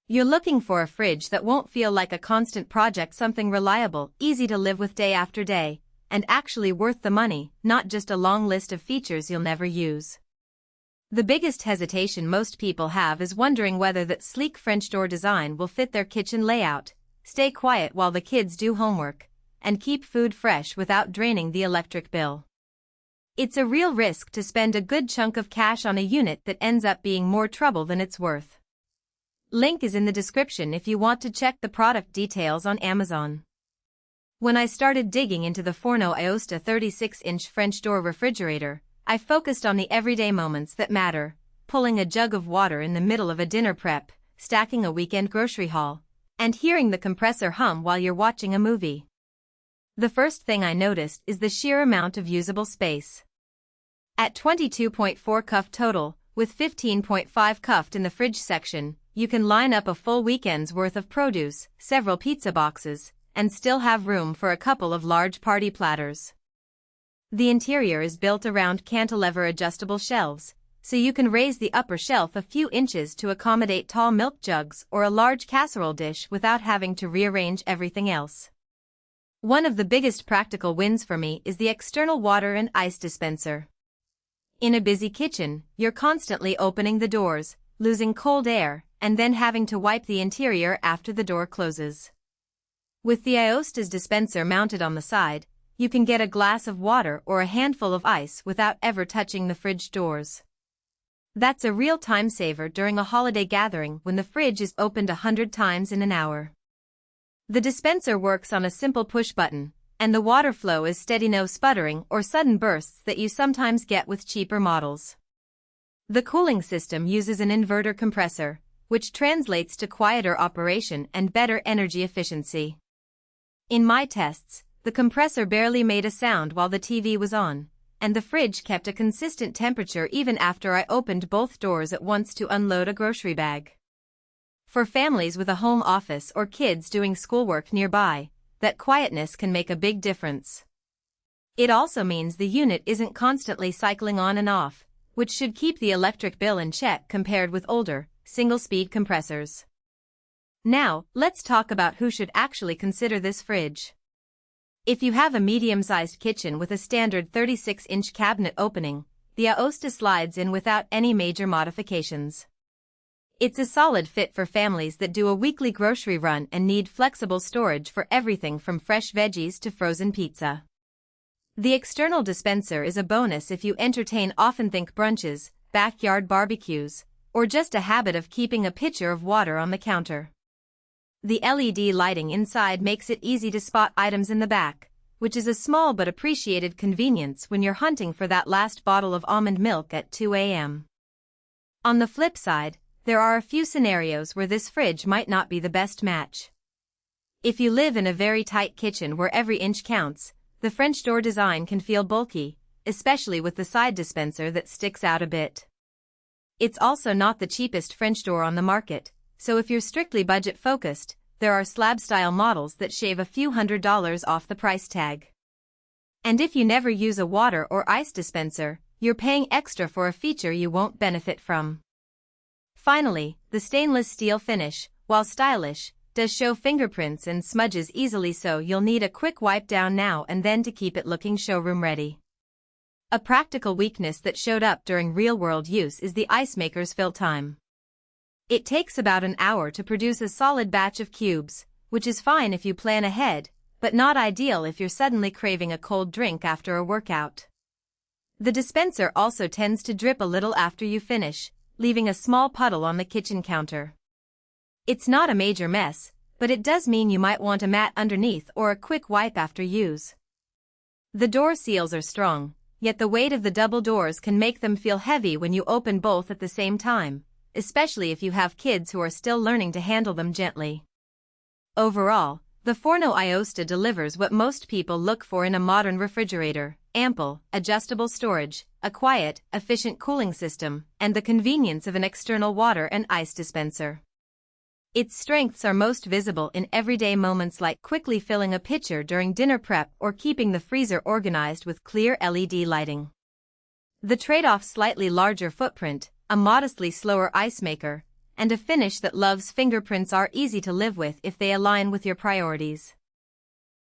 You're looking for a fridge that won't feel like a constant project, something reliable, easy to live with day after day, and actually worth the money, not just a long list of features you'll never use. The biggest hesitation most people have is wondering whether that sleek French door design will fit their kitchen layout, stay quiet while the kids do homework, and keep food fresh without draining the electric bill. It's a real risk to spend a good chunk of cash on a unit that ends up being more trouble than it's worth. Link is in the description if you want to check the product details on Amazon. When I started digging into the Forno Aosta 36-inch French door refrigerator, I focused on the everyday moments that matter: pulling a jug of water in the middle of a dinner prep, stacking a weekend grocery haul, and hearing the compressor hum while you're watching a movie. The first thing I noticed is the sheer amount of usable space. At 22.4 cu.ft total, with 15.5 cu.ft in the fridge section, you can line up a full weekend's worth of produce, several pizza boxes, and still have room for a couple of large party platters. The interior is built around cantilever adjustable shelves, so you can raise the upper shelf a few inches to accommodate tall milk jugs or a large casserole dish without having to rearrange everything else. One of the biggest practical wins for me is the external water and ice dispenser. In a busy kitchen, you're constantly opening the doors, losing cold air, and then having to wipe the interior after the door closes. With the Aosta's dispenser mounted on the side, you can get a glass of water or a handful of ice without ever touching the fridge doors. That's a real time saver during a holiday gathering when the fridge is opened 100 times in an hour. The dispenser works on a simple push button, and the water flow is steady, no sputtering or sudden bursts that you sometimes get with cheaper models. The cooling system uses an inverter compressor, which translates to quieter operation and better energy efficiency. In my tests, the compressor barely made a sound while the TV was on, and the fridge kept a consistent temperature even after I opened both doors at once to unload a grocery bag. For families with a home office or kids doing schoolwork nearby, that quietness can make a big difference. It also means the unit isn't constantly cycling on and off, which should keep the electric bill in check compared with older, single-speed compressors. Now, let's talk about who should actually consider this fridge. If you have a medium-sized kitchen with a standard 36-inch cabinet opening, the Aosta slides in without any major modifications. It's a solid fit for families that do a weekly grocery run and need flexible storage for everything from fresh veggies to frozen pizza. The external dispenser is a bonus if you entertain, often think brunches, backyard barbecues, or just a habit of keeping a pitcher of water on the counter. The LED lighting inside makes it easy to spot items in the back, which is a small but appreciated convenience when you're hunting for that last bottle of almond milk at 2 a.m. On the flip side, there are a few scenarios where this fridge might not be the best match. If you live in a very tight kitchen where every inch counts, the French door design can feel bulky, especially with the side dispenser that sticks out a bit. It's also not the cheapest French door on the market, so if you're strictly budget-focused, there are slab-style models that shave a few $100s off the price tag. And if you never use a water or ice dispenser, you're paying extra for a feature you won't benefit from. Finally, the stainless steel finish, while stylish, does show fingerprints and smudges easily, so you'll need a quick wipe down now and then to keep it looking showroom ready. A practical weakness that showed up during real-world use is the ice maker's fill time. It takes about an hour to produce a solid batch of cubes, which is fine if you plan ahead, but not ideal if you're suddenly craving a cold drink after a workout. The dispenser also tends to drip a little after you finish, leaving a small puddle on the kitchen counter. It's not a major mess, but it does mean you might want a mat underneath or a quick wipe after use. The door seals are strong, yet the weight of the double doors can make them feel heavy when you open both at the same time, especially if you have kids who are still learning to handle them gently. Overall, the Forno Aosta delivers what most people look for in a modern refrigerator: ample, adjustable storage, a quiet, efficient cooling system, and the convenience of an external water and ice dispenser. Its strengths are most visible in everyday moments like quickly filling a pitcher during dinner prep or keeping the freezer organized with clear LED lighting. The trade-off: slightly larger footprint, a modestly slower ice maker, and a finish that loves fingerprints are easy to live with if they align with your priorities.